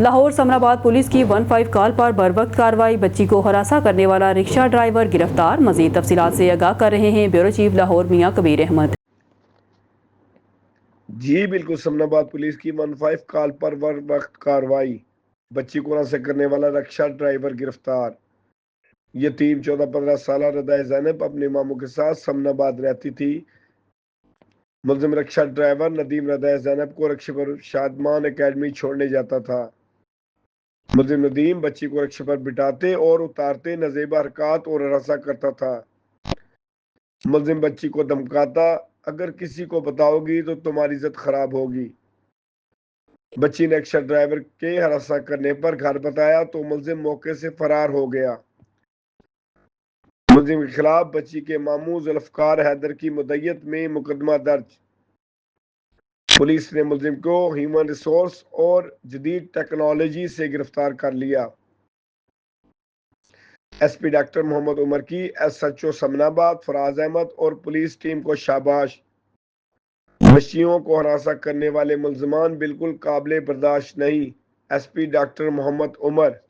Lahore Samanabad police की 15 call पर बरवक्त कार्रवाई। बच्ची को हरासा करने वाला रिक्शा ड्राइवर गिरफ्तार। मजीद तफसीलात से आगाह कर रहे हैं ब्यूरो चीफ लाहौर मियां कबीर अहमद। जी बिल्कुल, समनाबाद पुलिस की 15 कॉल पर वक्त कार्रवाई। बच्ची को हरासा करने वाला रिक्शा ड्राइवर गिरफ्तार। यतीम 14-15 साल रदाए ज़ैनब अपने मामू के साथ समनाबाद रहती थी। मुलजिम रिक्शा ड्राइवर नदीम रदाए ज़ैनब को रिक्शे पर शादमान एकेडमी छोड़ने जाता था। मुलजिम नदीम बच्ची को रिक्शे पर बिठाते और उतारते नजेबा हरकत और हरासा करता था। मुलजिम बच्ची को धमकाता, अगर किसी को बताओगी तो तुम्हारी इज्जत खराब होगी। बच्ची ने रिक्शा ड्राइवर के हरासा करने पर घर बताया तो मुलजिम मौके से फरार हो गया। मुलजिम के खिलाफ बच्ची के मामू जुल्फकार हैदर की मुद्दत में मुकदमा दर्ज। पुलिस ने मुलजिम को ह्यूमन रिसोर्स और जदीद टेक्नोलॉजी से गिरफ्तार कर लिया। एसपी डॉक्टर मोहम्मद उमर की एसएचओ समनाबाद फराज अहमद और पुलिस टीम को शाबाश। बच्चियों को हरासा करने वाले मुलजमान बिल्कुल काबिल बर्दाश्त नहीं। SP doctor Mohammad Umar.